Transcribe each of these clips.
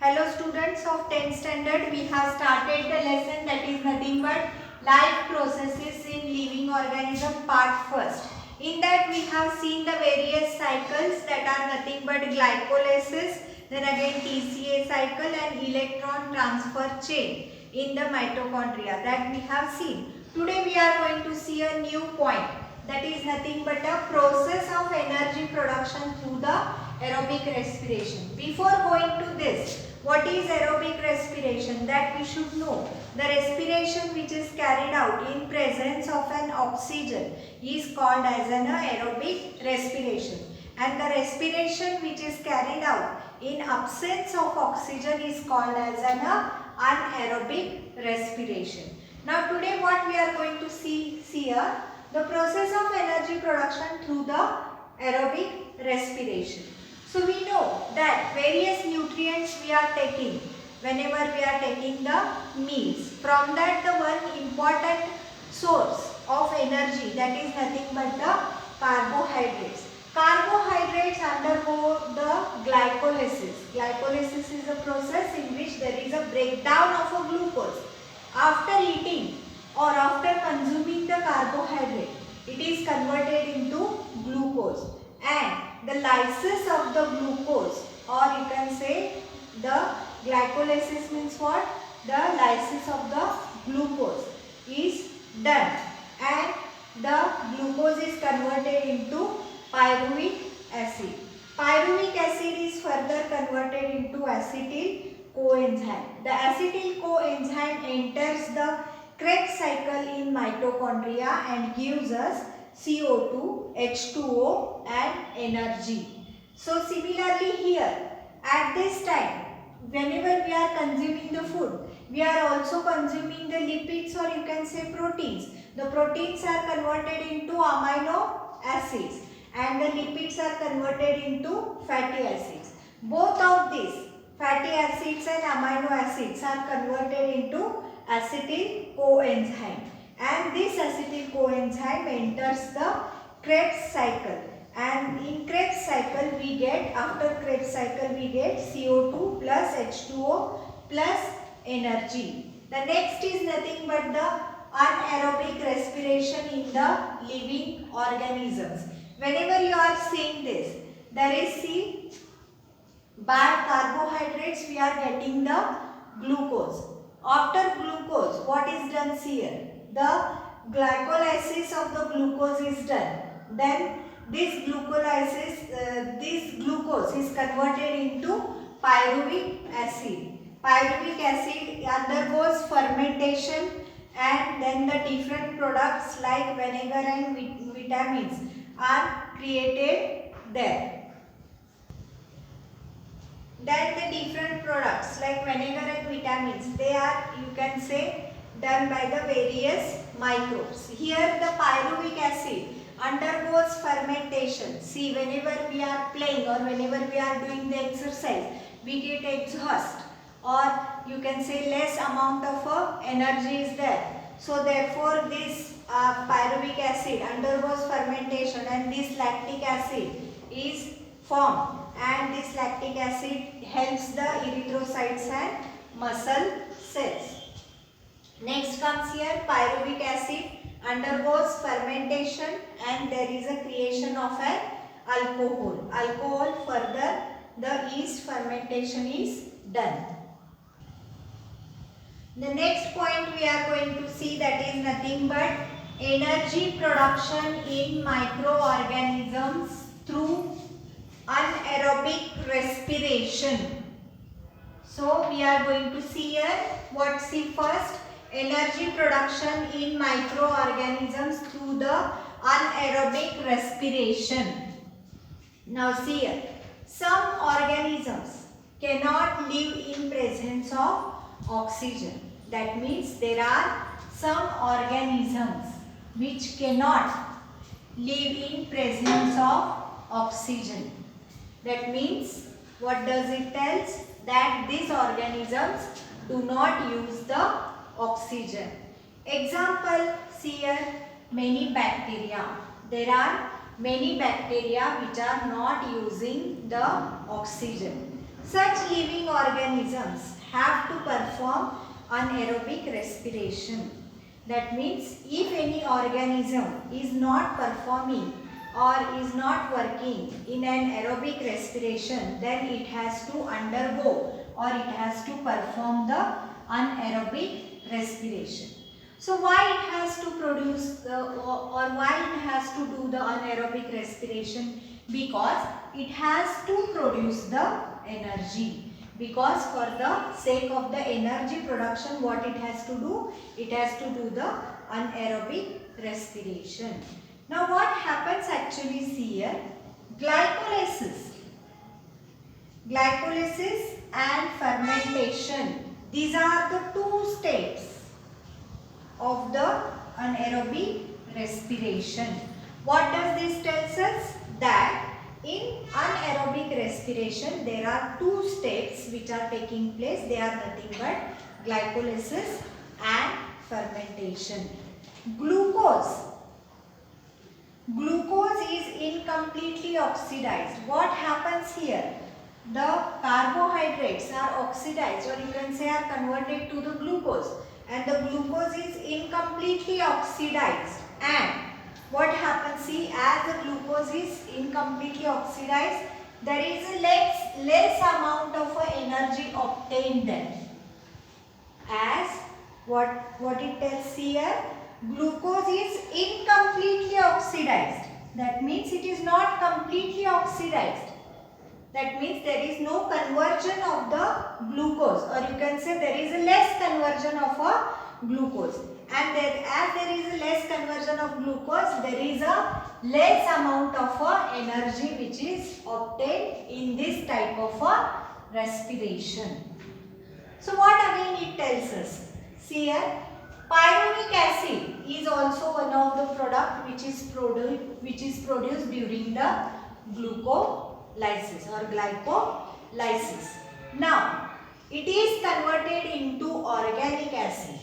Hello students of 10th standard, we have started the lesson that is nothing but life processes in living organism part first. In that we have seen the various cycles that are nothing but glycolysis, then again TCA cycle and electron transfer chain in the mitochondria that we have seen. Today we are going to see a new point, that is nothing but a process of energy production through the aerobic respiration. Before going to this, what is aerobic respiration? That we should know. The respiration which is carried out in presence of an oxygen is called as an aerobic respiration, and the respiration which is carried out in absence of oxygen is called as an anaerobic respiration. Now today what we are going to see here, the process of energy production through the aerobic respiration. So we know that various nutrients we are taking whenever we are taking the meals. From that the one important source of energy, that is nothing but the carbohydrates. Carbohydrates undergo the glycolysis. Glycolysis is a process in which there is a breakdown of a glucose. After eating or after consuming the carbohydrate, it is converted into glucose, and the lysis of the glucose, or you can say the glycolysis means what? The lysis of the glucose is done, and the glucose is converted into pyruvic acid. Pyruvic acid is further converted into acetyl coenzyme. The acetyl coenzyme enters the Krebs cycle in mitochondria and gives us CO2, H2O and energy. So similarly here, at this time, whenever we are consuming the food, we are also consuming the lipids, or you can say proteins. The proteins are converted into amino acids and the lipids are converted into fatty acids. Both of these fatty acids and amino acids are converted into acetyl coenzyme, and this acetyl coenzyme enters the Krebs cycle, and in Krebs cycle we get, after Krebs cycle we get CO2 plus H2O plus energy. The next is nothing but the anaerobic respiration in the living organisms. Whenever you are seeing this, there is, see, by carbohydrates we are getting the glucose. After glucose, what is done here? The glycolysis of the glucose is done. Then this glucose is converted into pyruvic acid. Pyruvic acid undergoes fermentation, and then the different products like vinegar and vitamins are created there. Then the different products like vinegar and vitamins, they are, you can say, done by the various microbes. Here the pyruvic acid undergoes fermentation. See, whenever we are playing or whenever we are doing the exercise, we get exhaust, or you can say less amount of energy is there. So therefore this pyruvic acid undergoes fermentation and this lactic acid is formed, and this lactic acid helps the erythrocytes and muscle cells. Next comes here, pyruvic acid undergoes fermentation and there is a creation of an alcohol. Alcohol, further the yeast fermentation is done. The next point we are going to see, that is nothing but energy production in microorganisms through anaerobic respiration. So we are going to see here, what, see first, energy production in microorganisms through the anaerobic respiration. Now see here, some organisms cannot live in presence of oxygen. That means there are some organisms which cannot live in presence of oxygen. That means, what does it tell? That these organisms do not use the oxygen. Example, see here, many bacteria. There are many bacteria which are not using the oxygen. Such living organisms have to perform anaerobic respiration. That means if any organism is not performing or is not working in an aerobic respiration, then it has to undergo or it has to perform the anaerobic respiration. So why it has to produce or why it has to do the anaerobic respiration? Because it has to produce the energy. Because for the sake of the energy production, what it has to do? It has to do the anaerobic respiration. Now what happens actually here? Glycolysis. Glycolysis and fermentation. These are the two steps of the anaerobic respiration. What does this tell us? That in anaerobic respiration there are two steps which are taking place. They are nothing but glycolysis and fermentation. Glucose is incompletely oxidized. What happens here? The carbohydrates are oxidized, or you can say are converted to the glucose, and the glucose is incompletely oxidized. And what happens? See, as the glucose is incompletely oxidized, there is a less amount of energy obtained then. As what it tells here, glucose is incompletely oxidized. That means it is not completely oxidized. That means there is no conversion of the glucose, or you can say there is a less conversion of a glucose. And as there is a less conversion of glucose, there is a less amount of energy which is obtained in this type of respiration. So what again it tells us? See here, pyruvic acid is also one of the product which is produced during the glucolysis or glycolysis. Now it is converted into organic acid.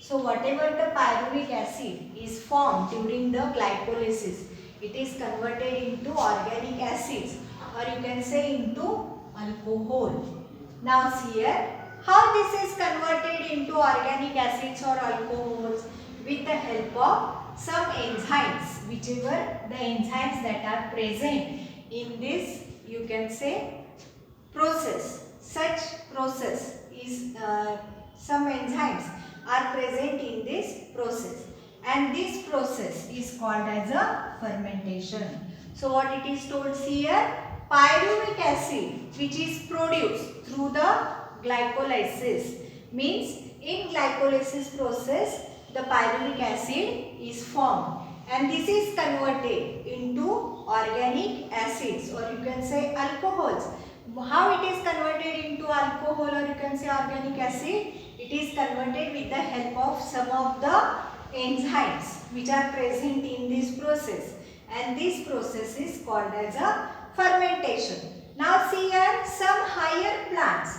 So whatever the pyruvic acid is formed during the glycolysis, it is converted into organic acids, or you can say into alcohol. Now see here, how this is converted into organic acids or alcohols? With the help of some enzymes, whichever the enzymes that are present in this, you can say, process. Such process is some enzymes are present in this process, and this process is called as a fermentation. So what it is told here, pyruvic acid which is produced through the glycolysis, means in glycolysis process the pyruvic acid is formed, and this is converted into organic acids, or you can say alcohols. How it is converted into alcohol, or you can say organic acid? It is converted with the help of some of the enzymes which are present in this process, and this process is called as a fermentation. Now see here, some higher plants,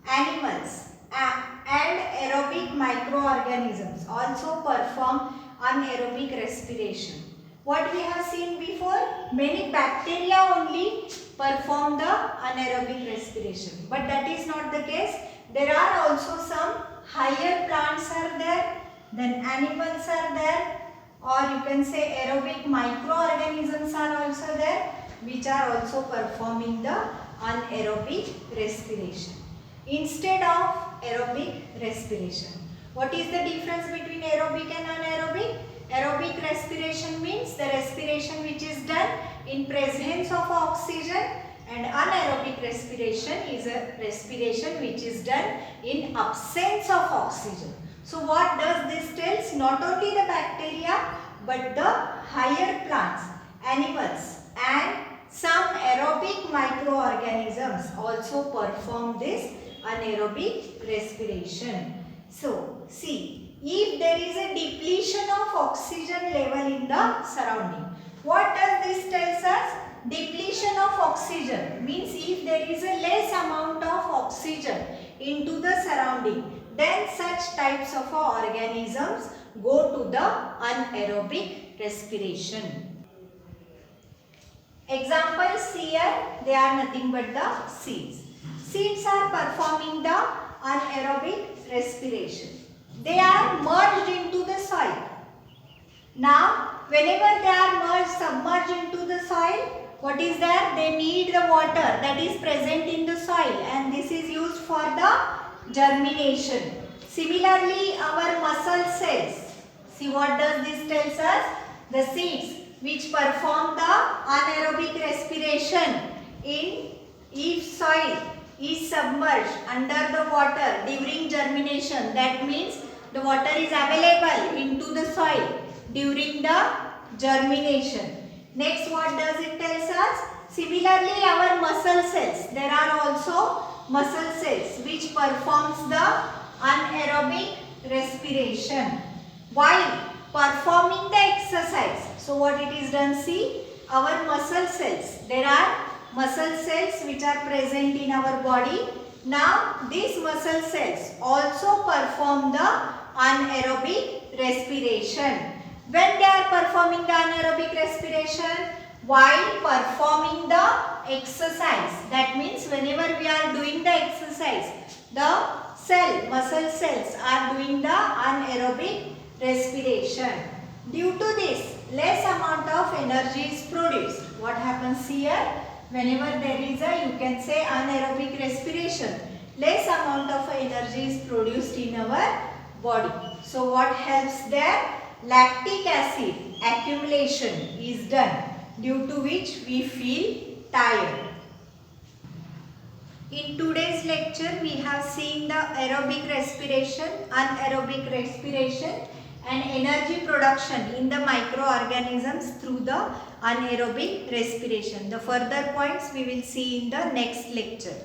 animals and aerobic microorganisms also perform anaerobic respiration. What we have seen before, many bacteria only perform the anaerobic respiration, but that is not the case. There are also some higher plants are there, then animals are there, or you can say aerobic microorganisms are also there, which are also performing the anaerobic respiration instead of aerobic respiration. What is the difference between aerobic and anaerobic? Aerobic respiration means the respiration which is done in presence of oxygen, and anaerobic respiration is a respiration which is done in absence of oxygen. So what does this tells? Not only the bacteria but the higher plants, animals and some aerobic microorganisms also perform this anaerobic respiration. So see, if there is a depletion of oxygen level in the surrounding, what does this tells us? Depletion of oxygen means if there is a less amount of oxygen into the surrounding, then such types of organisms go to the anaerobic respiration. Examples here, they are nothing but the seeds. Seeds are performing the anaerobic respiration. They are merged into the soil. Now, whenever they are submerged into the soil, what is there? They need the water that is present in the soil, and this is used for the germination. Similarly, our muscle cells. See what does this tells us? The seeds which perform the anaerobic respiration if soil is submerged under the water during germination. That means the water is available into the soil during the germination. Next, what does it tells us? Similarly, our muscle cells. There are also muscle cells which performs the anaerobic respiration while performing the exercise. So, what it is done? See, our muscle cells. There are muscle cells which are present in our body. Now, these muscle cells also perform the anaerobic respiration. When they are performing the anaerobic respiration? While performing the exercise. That means whenever we are doing the exercise, the muscle cells are doing the anaerobic respiration. Due to this, less amount of energy is produced. What happens here? Whenever there is you can say anaerobic respiration, less amount of energy is produced in our body. So what helps there? Lactic acid accumulation is done, due to which we feel tired. In today's lecture, we have seen the aerobic respiration, anaerobic respiration and energy production in the microorganisms through the anaerobic respiration. The further points we will see in the next lecture.